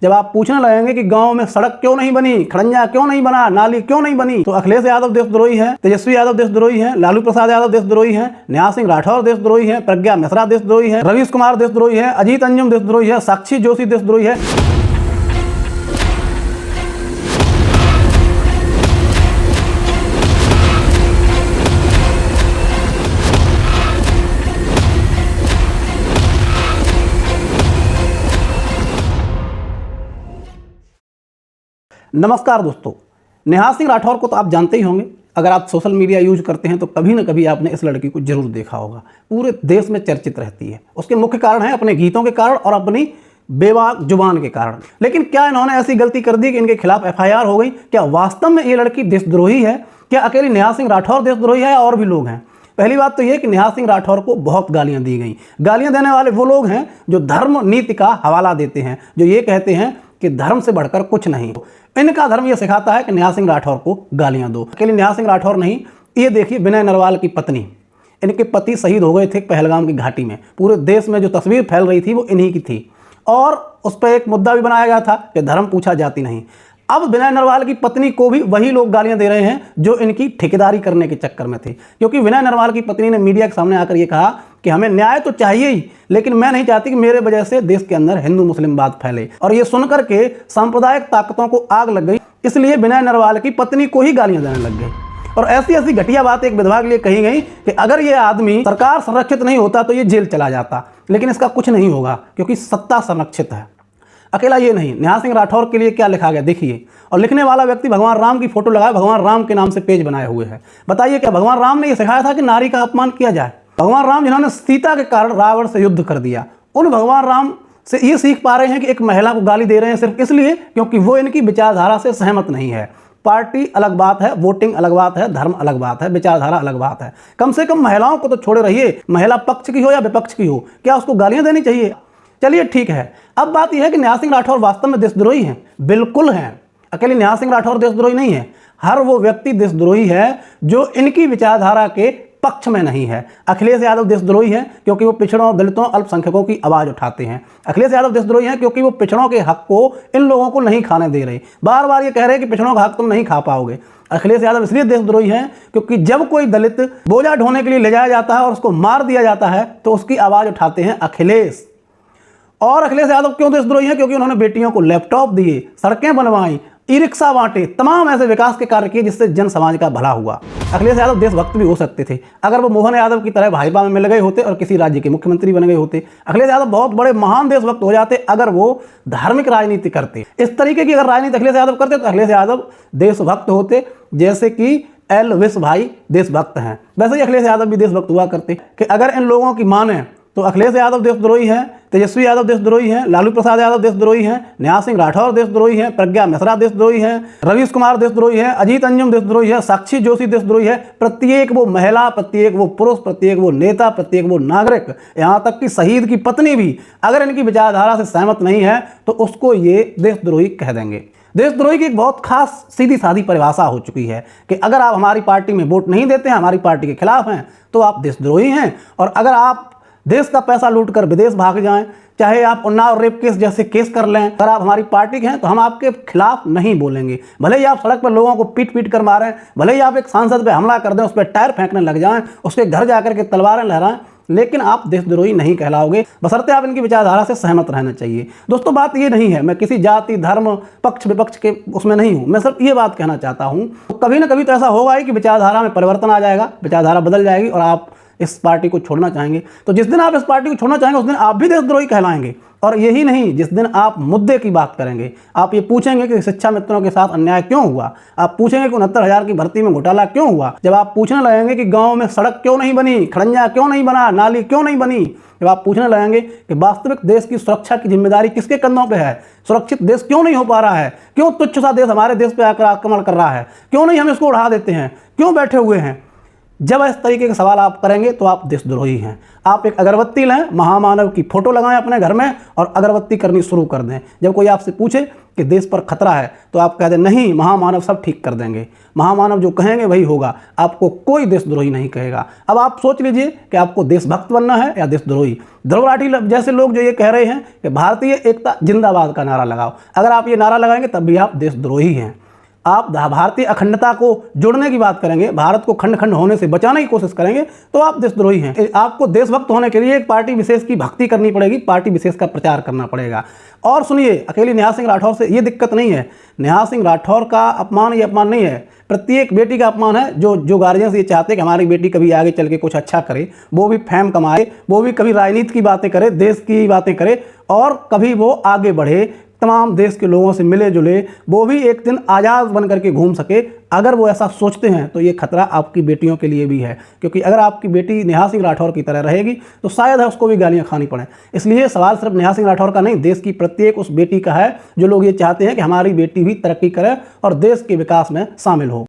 जब आप पूछने लगेंगे कि गांव में सड़क क्यों नहीं बनी, खड़ंजा क्यों नहीं बना, नाली क्यों नहीं बनी, तो अखिलेश यादव देशद्रोही है, तेजस्वी यादव देशद्रोही है, लालू प्रसाद यादव देशद्रोही है, नेहा सिंह राठौर देशद्रोही है, प्रज्ञा मिश्रा देशद्रोही है, रवीश कुमार देशद्रोही है, अजीत अंजुम देशद्रोही है, साक्षी जोशी देशद्रोही है। नमस्कार दोस्तों, नेहा सिंह राठौर को तो आप जानते ही होंगे। अगर आप सोशल मीडिया यूज करते हैं तो कभी ना कभी आपने इस लड़की को जरूर देखा होगा। पूरे देश में चर्चित रहती है। उसके मुख्य कारण है अपने गीतों के कारण और अपनी बेबाक जुबान के कारण। लेकिन क्या इन्होंने ऐसी गलती कर दी कि इनके खिलाफ FIR हो गई? क्या वास्तव में ये लड़की देशद्रोही है? क्या अकेली नेहा सिंह राठौर देशद्रोही है या और भी लोग हैं? पहली बात तो ये कि नेहा सिंह राठौर को बहुत गालियां दी गई। गालियां देने वाले वो लोग हैं जो धर्म नीति का हवाला देते हैं, जो ये कहते हैं कि धर्म से बढ़कर कुछ नहीं। इनका धर्म ये सिखाता है कि नेहा सिंह राठौर को गालियां दो। अकेली नेहा सिंह राठौर नहीं, ये देखिए विनय नरवाल की पत्नी, इनके पति शहीद हो गए थे पहलगाम की घाटी में। पूरे देश में जो तस्वीर फैल रही थी वो इन्हीं की थी और उस पर एक मुद्दा भी बनाया गया था कि धर्म पूछा जाति नहीं। अब विनय नरवाल की पत्नी को भी वही लोग गालियां दे रहे हैं जो इनकी ठेकेदारी करने के चक्कर में थे। क्योंकि विनय नरवाल की पत्नी ने मीडिया के सामने आकर ये कहा कि हमें न्याय तो चाहिए ही, लेकिन मैं नहीं चाहती कि मेरे वजह से देश के अंदर हिंदू मुस्लिमवाद फैले। और ये सुनकर के सांप्रदायिक ताकतों को आग लग गई, इसलिए विनय नरवाल की पत्नी को ही गालियां देने लग गए। और ऐसी ऐसी घटिया बात एक विधवा के लिए कही गई कि अगर ये आदमी सरकार संरक्षित नहीं होता तो ये जेल चला जाता। लेकिन इसका कुछ नहीं होगा क्योंकि सत्ता संरक्षित है। अकेला ये नहीं, नेहा सिंह राठौर के लिए क्या लिखा गया देखिए। और लिखने वाला व्यक्ति भगवान राम की फोटो लगाए, भगवान राम के नाम से पेज बनाए हुए है। बताइए, क्या भगवान राम ने यह सिखाया था कि नारी का अपमान किया जाए? भगवान राम जिन्होंने सीता के कारण रावण से युद्ध कर दिया, उन भगवान राम से ये सीख पा रहे हैं कि एक महिला को गाली दे रहे हैं सिर्फ इसलिए क्योंकि वो इनकी विचारधारा से सहमत नहीं है। पार्टी अलग बात है, वोटिंग अलग बात है, धर्म अलग बात है, विचारधारा अलग बात है। कम से कम महिलाओं को तो छोड़े रहिए, महिला पक्ष की हो या विपक्ष की हो, क्या उसको गालियां देनी चाहिए? चलिए ठीक है। अब बात यह है कि नेहा सिंह राठौर वास्तव में देशद्रोही हैं? बिल्कुल हैं। अकेली नेहा सिंह राठौर देशद्रोही नहीं है, हर वो व्यक्ति देशद्रोही है जो इनकी विचारधारा के पक्ष में नहीं है। अखिलेश यादव देशद्रोही है क्योंकि वो पिछड़ों, दलितों, अल्पसंख्यकों की आवाज उठाते हैं। अखिलेश यादव देशद्रोही है क्योंकि वो पिछड़ों के हक को इन लोगों को नहीं खाने दे रहे। बार बार ये कह रहे हैं कि पिछड़ों का हक तुम नहीं खा पाओगे। अखिलेश यादव इसलिए देशद्रोही है क्योंकि जब कोई दलित बोझा ढोने के लिए ले जाया जाता है और उसको मार दिया जाता है तो उसकी आवाज उठाते हैं अखिलेश। और अखिलेश यादव क्यों देशद्रोही है? क्योंकि उन्होंने बेटियों को लैपटॉप दिए, सड़कें बनवाई, ई रिक्शा बांटे, तमाम ऐसे विकास के कार्य किए जिससे जन समाज का भला हुआ। अखिलेश यादव देशभक्त भी हो सकते थे अगर वो मोहन यादव की तरह भाजपा में मिल गए होते और किसी राज्य के मुख्यमंत्री बन गए होते। अखिलेश यादव बहुत बड़े महान देशभक्त हो जाते अगर वो धार्मिक राजनीति करते। इस तरीके की अगर राजनीति अखिलेश यादव करते तो अखिलेश यादव देशभक्त होते, जैसे कि एलविस भाई देशभक्त हैं। वैसे ही अखिलेश यादव भी देशभक्त हुआ करते कि अगर इन लोगों की माने तो अखिलेश यादव देशद्रोही है, तेजस्वी यादव देशद्रोही है, लालू प्रसाद यादव देशद्रोही है, नेहा सिंह राठौर देशद्रोही है, प्रज्ञा मिश्रा देशद्रोही है, रवीश कुमार देशद्रोही है, अजीत अंजुम देशद्रोही है, साक्षी जोशी देशद्रोही है। प्रत्येक वो महिला, प्रत्येक वो पुरुष, प्रत्येक वो नेता, प्रत्येक वो नागरिक, यहाँ तक कि शहीद की पत्नी भी अगर इनकी विचारधारा से सहमत नहीं है तो उसको ये देशद्रोही कह देंगे। देशद्रोही की एक बहुत खास सीधी सादी परिभाषा हो चुकी है कि अगर आप हमारी पार्टी में वोट नहीं देते हैं, हमारी पार्टी के खिलाफ हैं, तो आप देशद्रोही हैं। और अगर आप देश का पैसा लूटकर विदेश भाग जाएं, चाहे आप उन्नाव रेप केस जैसे केस कर लें, अगर आप हमारी पार्टी के हैं तो हम आपके खिलाफ नहीं बोलेंगे। भले ही आप सड़क पर लोगों को पीट पीट कर मारें, भले ही आप एक सांसद पे हमला कर दें, उस पर टायर फेंकने लग जाएं, उसके घर जाकर के तलवारें लहराएं, लेकिन आप देशद्रोही नहीं कहलाओगे, बशर्ते आप इनकी विचारधारा से सहमत रहना चाहिए। दोस्तों, बात ये नहीं है, मैं किसी जाति, धर्म, पक्ष विपक्ष के उसमें नहीं हूँ। मैं सिर्फ ये बात कहना चाहता हूँ, कभी ना कभी तो ऐसा होगा ही कि विचारधारा में परिवर्तन आ जाएगा, विचारधारा बदल जाएगी और आप इस पार्टी को छोड़ना चाहेंगे। तो जिस दिन आप इस पार्टी को छोड़ना चाहेंगे उस दिन आप भी देशद्रोही कहलाएंगे। और यही नहीं, जिस दिन आप मुद्दे की बात करेंगे, आप ये पूछेंगे कि शिक्षा मित्रों के साथ अन्याय क्यों हुआ, आप पूछेंगे कि 69,000 की भर्ती में घोटाला क्यों हुआ, जब आप पूछने लगेंगे कि गांव में सड़क क्यों नहीं बनी, खड़ंजा क्यों नहीं बना, नाली क्यों नहीं बनी, जब आप पूछने लगेंगे कि वास्तविक देश की सुरक्षा की जिम्मेदारी किसके कंधों पर है, सुरक्षित देश क्यों नहीं हो पा रहा है, क्यों तुच्छ सा देश हमारे देश पर आकर आक्रमण कर रहा है, क्यों नहीं हम इसको उड़ा देते हैं, क्यों बैठे हुए हैं, जब इस तरीके के सवाल आप करेंगे तो आप देशद्रोही हैं। आप एक अगरबत्ती लें, महामानव की फोटो लगाएं अपने घर में और अगरबत्ती करनी शुरू कर दें। जब कोई आपसे पूछे कि देश पर खतरा है तो आप कह दें नहीं, महामानव सब ठीक कर देंगे, महामानव जो कहेंगे वही होगा, आपको कोई देशद्रोही नहीं कहेगा। अब आप सोच लीजिए कि आपको देशभक्त बनना है या देशद्रोही। ध्रुव राठी जैसे लोग जो ये कह रहे हैं कि भारतीय एकता जिंदाबाद का नारा लगाओ, अगर आप ये नारा लगाएंगे तब भी आप देशद्रोही हैं। आप भारतीय अखंडता को जोड़ने की बात करेंगे, भारत को खंड खंड होने से बचाने की कोशिश करेंगे तो आप देशद्रोही हैं। आपको देशभक्त होने के लिए एक पार्टी विशेष की भक्ति करनी पड़ेगी, पार्टी विशेष का प्रचार करना पड़ेगा। और सुनिए, अकेली नेहा सिंह राठौर से ये दिक्कत नहीं है। नेहा सिंह राठौर का अपमान ये अपमान नहीं है, प्रत्येक बेटी का अपमान है। जो गार्जियंस ये चाहते हैं कि हमारी बेटी कभी आगे चल के कुछ अच्छा करे, वो भी फेम कमाए, वो भी कभी राजनीति की बातें करे, देश की बातें करे और कभी वो आगे बढ़े, तमाम देश के लोगों से मिले जुले, वो भी एक दिन आज़ाद बन करके घूम सके। अगर वो ऐसा सोचते हैं तो ये खतरा आपकी बेटियों के लिए भी है, क्योंकि अगर आपकी बेटी नेहा सिंह राठौर की तरह रहेगी तो शायद है उसको भी गालियां खानी पड़े। इसलिए सवाल सिर्फ नेहा सिंह राठौर का नहीं, देश की प्रत्येक उस बेटी का है जो लोग ये चाहते हैं कि हमारी बेटी भी तरक्की करे और देश के विकास में शामिल हो।